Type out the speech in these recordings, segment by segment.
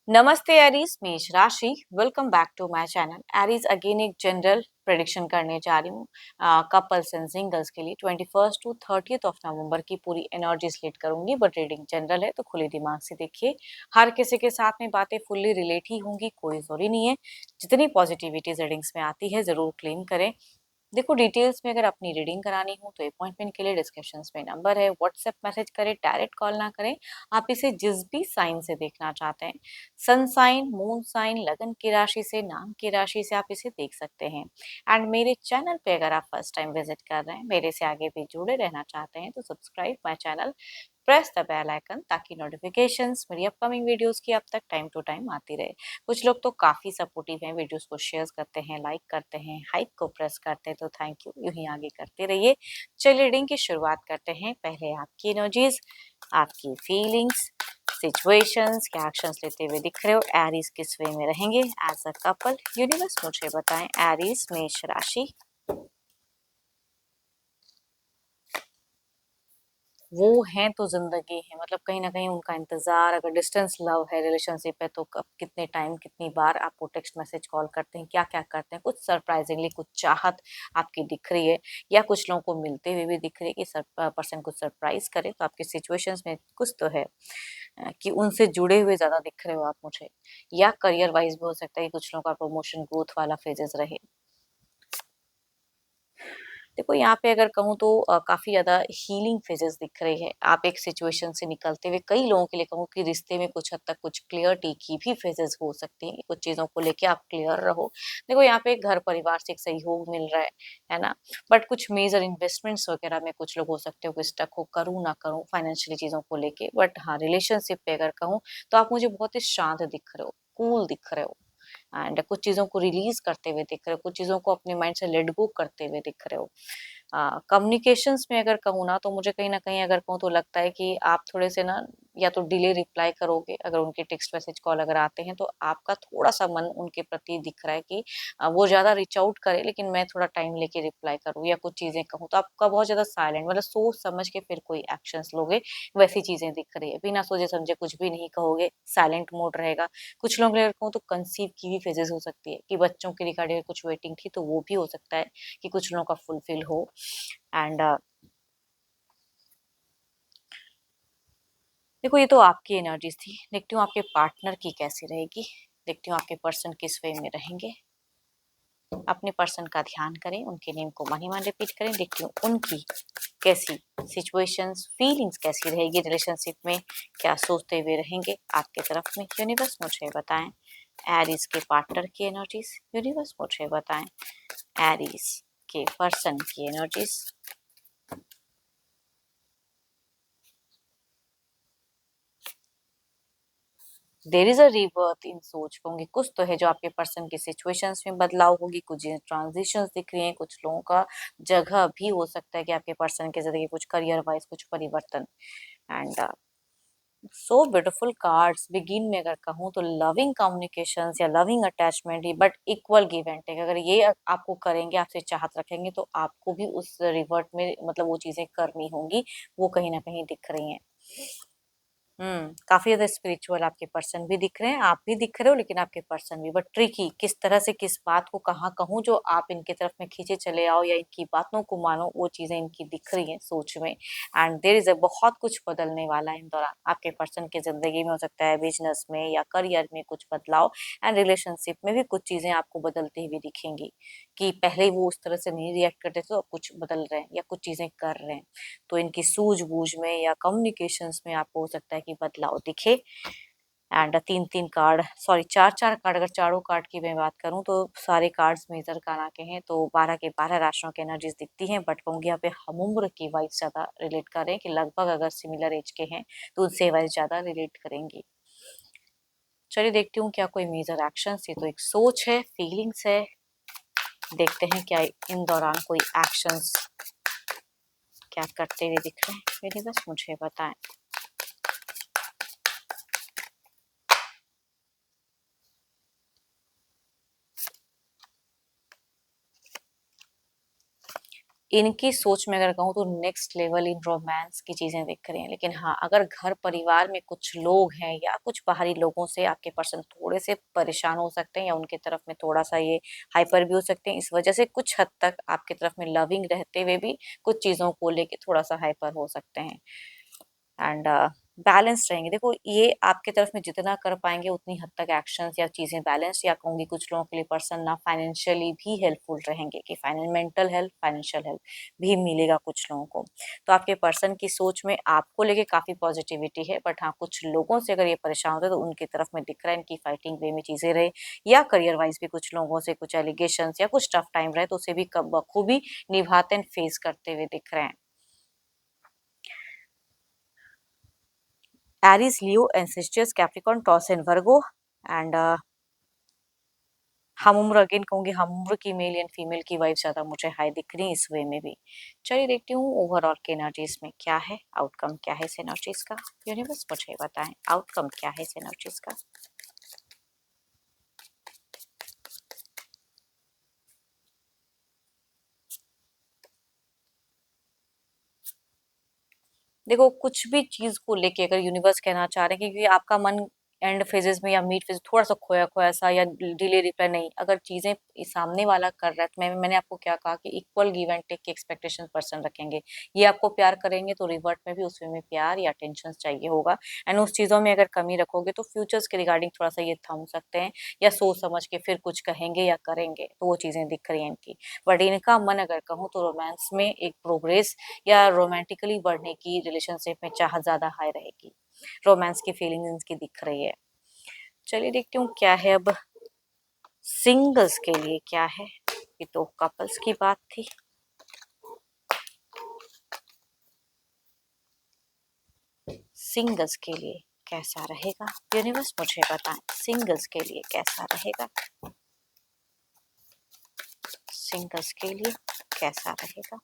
नमस्ते एरीज, मेष राशि। Welcome back to my channel Aries. Again एक जनरल प्रेडिक्शन करने जा रही हूँ कपल्स एंड सिंगल्स के लिए 21 टू 30 ऑफ नवंबर की पूरी एनर्जी स्लेट करूंगी, बट रीडिंग जनरल है तो खुले दिमाग से देखिए। हर किसी के साथ में बातें फुल्ली रिलेट ही होंगी, कोई जरूरी नहीं है। जितनी पॉजिटिविटी रीडिंग्स में आती है जरूर क्लेम करें। देखो, डिटेल्स में अगर अपनी रीडिंग करानी हो तो अपॉइंटमेंट के लिए डिस्क्रिप्शन में नंबर है, व्हाट्सएप मैसेज करें, डायरेक्ट कॉल ना करें। आप इसे जिस भी साइन से देखना चाहते हैं, सन साइन, मून साइन, लगन की राशि से, नाम की राशि से आप इसे देख सकते हैं। एंड मेरे चैनल पे अगर आप फर्स्ट टाइम विजिट कर रहे हैं, मेरे से आगे भी जुड़े रहना चाहते हैं, तो subscribe my channel, press the bell icon, ताकि नोटिफिकेशंस मेरी अपकमिंग वीडियोस की आप तक टाइम टू टाइम आती रहे। कुछ लोग तो काफी सपोर्टिव हैं, वीडियोस को शेयर करते हैं, लाइक करते हैं, हाइप को प्रेस करते हैं, तो थैंक यू, यूं ही आगे करते रहिए। चलिए रीडिंग की शुरुआत करते हैं। पहले आपकी एनर्जीज, आपकी फीलिंग्स, सिचुएशंस, क्या एक्शंस लेते हुए दिख रहे हो, एरीज किस वे में रहेंगे एज अ कपल, यूनिवर्स मुझे बताएं। एरीज मेष राशि, वो हैं तो जिंदगी है, मतलब कहीं ना कहीं उनका इंतजार। अगर डिस्टेंस लव है, रिलेशनशिप है, तो कब, कितने टाइम, कितनी बार आपको टेक्स्ट मैसेज कॉल करते हैं, क्या क्या करते हैं, कुछ सरप्राइजिंगली कुछ चाहत आपकी दिख रही है, या कुछ लोगों को मिलते हुए भी दिख रही है कि पर्सन कुछ सरप्राइज करे। तो आपकी सिचुएशंस में कुछ तो है कि उनसे जुड़े हुए ज्यादा दिख रहे हो आप मुझे, या करियर वाइज भी हो सकता है कि कुछ लोगों का प्रमोशन ग्रोथ वाला फेजेस रहे। देखो, यहाँ पे अगर कहूँ तो काफी ज्यादा हीलिंग फेजेस दिख रही है। आप एक सिचुएशन से निकलते हुए, कई लोगों के लिए कहूँ कि रिश्ते में कुछ हद तक कुछ क्लियरिटी की भी फेजेस हो सकती हैं, कुछ चीजों को लेके आप क्लियर रहो। देखो, यहाँ पे घर परिवार से एक सहयोग मिल रहा है ना। बट कुछ मेजर इन्वेस्टमेंट्स वगैरह में कुछ लोग हो सकते हो कि स्टक हो, करूँ ना करूँ फाइनेंशियली चीजों को लेके। बट हाँ, रिलेशनशिप पे अगर कहूँ तो आप मुझे बहुत ही शांत दिख रहे हो, कूल दिख रहे हो, एंड कुछ चीजों को रिलीज करते हुए दिख रहे हो, कुछ चीजों को अपने माइंड से लेट गो करते हुए दिख रहे हो। कम्युनिकेशंस में अगर कहूँ ना, तो मुझे कहीं ना कहीं अगर कहूँ तो लगता है कि आप थोड़े से ना, या तो डिले रिप्लाई करोगे अगर उनके टेक्स्ट मैसेज कॉल अगर आते हैं, तो आपका थोड़ा सा मन उनके प्रति दिख रहा है कि वो ज्यादा रीच आउट करे, लेकिन मैं थोड़ा टाइम लेके रिप्लाई करूँ, या कुछ चीजें कहूँ तो आपका बहुत ज्यादा साइलेंट, मतलब सोच समझ के फिर कोई एक्शंस लोगे, वैसी चीजें दिख रही है। बिना सोचे समझे कुछ भी नहीं कहोगे, साइलेंट मोड रहेगा। कुछ लोग अगर कहूँ तो कंसीव की भी फेजेस हो सकती है कि बच्चों के रिगार्डिंग कुछ वेटिंग थी, तो वो भी हो सकता है कि कुछ लोगों का फुलफिल हो। एंड देखो, ये तो आपकी एनर्जीज थी। देखती हूँ आपके पार्टनर की कैसी रहेगी, देखती हूँ आपके पर्सन किस वे में रहेंगे। अपने पर्सन का ध्यान करें, उनके नेम को मन ही मन रिपीट करें। देखती हूँ उनकी कैसी सिचुएशंस, फीलिंग्स कैसी रहेगी रिलेशनशिप में, क्या सोचते हुए रहेंगे आपके तरफ में, यूनिवर्स मुझे बताएं। एरीज के पार्टनर की एनर्जीज, यूनिवर्स मुझे बताएं। एरीज के पर्सन की energies. There is a rebirth in सोच, कहूंगी कुछ तो है जो आपके पर्सन की सिचुएशंस में बदलाव होगी, कुछ ट्रांजिशंस दिख रही हैं, कुछ लोगों का जगह भी हो सकता है कि आपके पर्सन के जरिए कुछ करियर वाइज कुछ परिवर्तन। And so beautiful cards. Begin में अगर कहूँ तो लविंग कम्युनिकेशंस या लविंग अटैचमेंट ही, but equal give and take. अगर ये आपको करेंगे, आपसे चाहत रखेंगे, तो आपको भी उस रिवर्ट में मतलब वो चीजें करनी होंगी, वो कहीं ना कहीं दिख रही हैं। काफी ज्यादा स्पिरिचुअल आपके पर्सन भी दिख रहे हैं, आप भी दिख रहे हो, लेकिन आपके पर्सन भी। बट ट्रिकी, किस तरह से किस बात को कहाँ कहूँ जो आप इनके तरफ में खींचे चले आओ या इनकी बातों को मानो, वो चीजें इनकी दिख रही हैं सोच में। एंड देर इज अ, बहुत कुछ बदलने वाला है इन दौरान आपके पर्सन की जिंदगी में। हो सकता है बिजनेस में या करियर में कुछ बदलाव, एंड रिलेशनशिप में भी कुछ चीजें आपको बदलती हुई दिखेंगी कि पहले वो उस तरह से नहीं रिएक्ट करते थे, तो अब कुछ बदल रहे हैं या कुछ चीजें कर रहे हैं। तो इनकी सूझबूझ में या कम्युनिकेशंस में आपको हो सकता है कि बदलाव दिखे। एंड तीन तीन कार्ड, सॉरी चार चार कार्ड, अगर चारों कार्ड की मैं बात करूं तो सारे कार्ड्स मेजर काना के हैं, तो 12 के 12 राशियों की एनर्जीज दिखती हैं। बट कहूंगी यहाँ पे हम उम्र की वाइज ज्यादा रिलेट कर रहे हैं, कि लगभग अगर सिमिलर एज के हैं तो उनसे वाइज ज्यादा रिलेट करेंगी। चलिए देखती हूँ क्या कोई मेजर एक्शन, ये तो एक सोच है, फीलिंग्स है। देखते हैं क्या इन दौरान कोई एक्शंस क्या करते हुए दिख रहे हैं, मेरे बस मुझे बताएं। इनकी सोच में अगर कहूँ तो नेक्स्ट लेवल इन रोमांस की चीजें दिख रही हैं। लेकिन हाँ, अगर घर परिवार में कुछ लोग हैं या कुछ बाहरी लोगों से आपके पर्सन थोड़े से परेशान हो सकते हैं या उनकी तरफ में थोड़ा सा ये हाइपर भी हो सकते हैं, इस वजह से कुछ हद तक आपकी तरफ में लविंग रहते हुए भी कुछ चीजों को लेके थोड़ा सा हाइपर हो सकते हैं। एंड बैलेंस रहेंगे। देखो, ये आपके तरफ में जितना कर पाएंगे उतनी हद तक एक्शंस या चीजें बैलेंस, या कहूंगी कुछ लोगों के लिए पर्सन ना फाइनेंशियली भी हेल्पफुल रहेंगे कि मेंटल हेल्थ, फाइनेंशियल हेल्प भी मिलेगा कुछ लोगों को। तो आपके पर्सन की सोच में आपको लेके काफी पॉजिटिविटी है, बट हाँ, कुछ लोगों से अगर ये परेशान होते हैं तो उनकी तरफ में दिख रहा है इनकी फाइटिंग वे में चीजें रहे, या करियर वाइज भी कुछ लोगों से कुछ एलिगेशन या कुछ टफ टाइम रहे तो उसे भी बखूबी निभाते एंड फेस करते हुए दिख रहे हैं। Aries, Leo, Ancestors, Capricorn, Taurus and Virgo, and हम उम्र अगेन कहूंगी, हम उम्र की मेल एंड फीमेल की वाइफ ज्यादा मुझे हाई दिख रही है इस वे में भी। चलिए देखती हूँ ओवरऑल के एनर्जीज में क्या है, आउटकम क्या है इस एनर्जीज का। यूनिवर्स मुझे बताएं आउटकम क्या है इस एनर्जीज का। देखो, कुछ भी चीज को लेके अगर यूनिवर्स कहना चाह रहे हैं कि आपका मन एंड फेजेस में या मिड फेज थोड़ा सा खोया खोया सा या डिले रिप्लाई नहीं, अगर चीजें सामने वाला कर रहा है तो मैंने आपको क्या कहा कि इक्वल गिव एंड टेक की एक्सपेक्टेशन पर्सन रखेंगे। ये आपको प्यार करेंगे तो रिवर्ट में भी उस वे में प्यार या अटेंशन चाहिए होगा। एंड उस चीजों में अगर कमी रखोगे तो फ्यूचर्स के रिगार्डिंग थोड़ा सा ये थम सकते हैं या सोच समझ के फिर कुछ कहेंगे या करेंगे, तो वो चीजें दिख रही हैं इनकी। बट इनका मन अगर कहूँ तो रोमांस में एक प्रोग्रेस या रोमांटिकली बढ़ने की रिलेशनशिप में चाहत ज्यादा हाई रहेगी। रोमांस की फीलिंग इनकी दिख रही है। चलिए देखती हूँ क्या है अब सिंगल्स के लिए क्या है। ये तो कपल्स की बात थी। सिंगल्स के लिए कैसा रहेगा, यूनिवर्स मुझे बताएं सिंगल्स के लिए कैसा रहेगा। सिंगल्स के लिए कैसा रहेगा।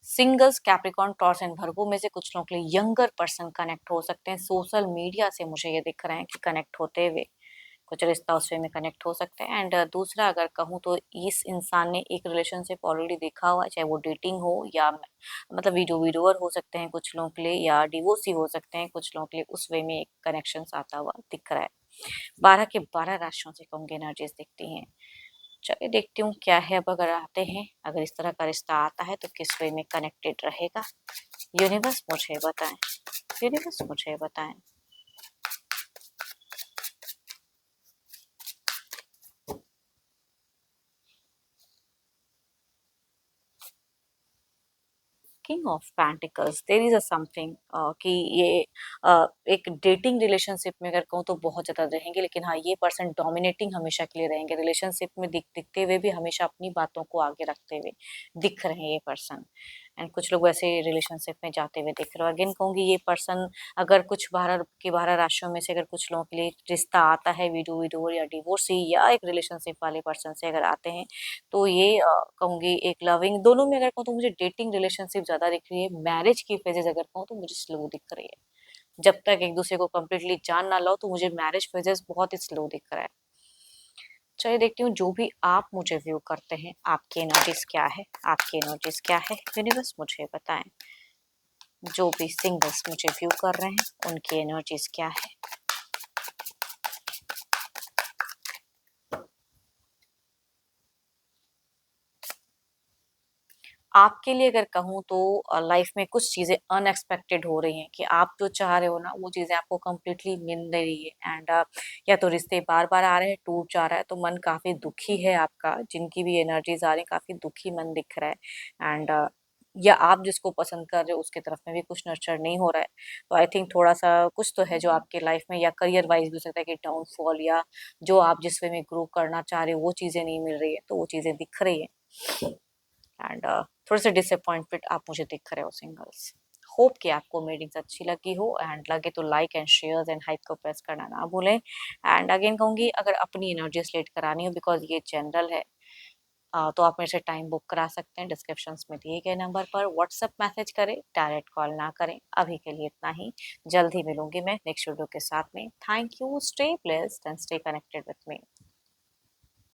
सिंगल्स, कैप्रिकॉर्न, टॉर्स एंड वर्गो में से कुछ लोगों के लिए यंगर पर्सन कनेक्ट हो सकते हैं। सोशल मीडिया से मुझे ये दिख रहे हैं कि कनेक्ट होते हुए कुछ रिश्ता उस वे में कनेक्ट हो सकते हैं। एंड दूसरा अगर कहूँ तो इस इंसान ने एक रिलेशनशिप ऑलरेडी देखा हुआ है, चाहे वो डेटिंग हो या मतलब विडोवर हो सकते हैं कुछ लोगों के लिए, या डिवोर्सी हो सकते हैं कुछ लोगों के लिए। उस वे में एक कनेक्शन आता हुआ दिख रहा है। 12 के 12 राशियों से कहूँगी एनर्जीज दिखती हैं। चलिए देखती हूँ क्या है। अब अगर आते हैं, अगर इस तरह का रिश्ता आता है तो किस वे में कनेक्टेड रहेगा, यूनिवर्स मुझे बताएं। यूनिवर्स मुझे बताएं। King of pentacles, there is a something कि ये एक डेटिंग रिलेशनशिप में अगर कहूँ तो बहुत ज्यादा रहेंगे, लेकिन हाँ, ये पर्सन डोमिनेटिंग हमेशा के लिए रहेंगे रिलेशनशिप में, दिखते हुए भी हमेशा अपनी बातों को आगे रखते हुए दिख रहे हैं ये पर्सन। एंड कुछ लोग वैसे रिलेशनशिप में जाते हुए दिख रहे हो। अगेन कहूंगी ये पर्सन अगर कुछ 12 की 12 राशियों में से अगर कुछ लोगों के लिए रिश्ता आता है, विडोवर या डिवोर्सी या एक रिलेशनशिप वाले पर्सन से अगर आते हैं, तो ये कहूंगी एक लविंग, दोनों में अगर कहूँ तो मुझे डेटिंग रिलेशनशिप ज्यादा दिख रही है। मैरिज की फेजेस अगर कहूँ तो मुझे स्लो दिख रही है। जब तक एक दूसरे को कम्प्लीटली जान ना लो तो मुझे मैरिज फेजेस बहुत ही स्लो दिख रहा है। चलिए देखती हूँ जो भी आप मुझे व्यू करते हैं आपकी एनर्जीज क्या है, आपकी एनर्जीज क्या है, यूनिवर्स मुझे बताएं। जो भी सिंगल्स मुझे व्यू कर रहे हैं उनकी एनर्जीज क्या है। आपके लिए अगर कहूँ तो लाइफ में कुछ चीजें अनएक्सपेक्टेड हो रही हैं कि आप जो चाह रहे हो ना वो चीजें आपको कम्प्लीटली मिल नहीं रही है। एंड या तो रिश्ते बार बार आ रहे हैं, टूट जा रहा है, तो मन काफी दुखी है आपका। जिनकी भी एनर्जीज आ रही है काफी दुखी मन दिख रहा है। एंड या आप जिसको पसंद कर रहे हो उसके तरफ में भी कुछ नर्चर नहीं हो रहा है। तो आई थिंक थोड़ा सा कुछ तो है जो आपके लाइफ में, या करियर वाइज भी हो सकता है कि डाउनफॉल, या जो आप जिस वे में ग्रो करना चाह रहे हो वो चीजें नहीं मिल रही है, तो वो चीजें दिख रही है। एंड थोड़े से डिसअपॉइंटमेंट आप मुझे दिख रहे हो सिंगल्स। होप कि आपको मीटिंग्स अच्छी लगी हो, एंड लगे तो like and share and hype को प्रेस करना ना भूलें। एंड अगेन कहूंगी अगर अपनी एनर्जी लेट करानी हो, बिकॉज ये जनरल है, तो आप मेरे से टाइम बुक करा सकते हैं डिस्क्रिप्शंस में दिए गए नंबर पर। व्हाट्सएप मैसेज करें, डायरेक्ट कॉल ना करें। अभी के लिए इतना ही। जल्द ही मिलूंगी मैं नेक्स्ट वीडियो के साथ में। Thank you, stay blessed and stay connected with me.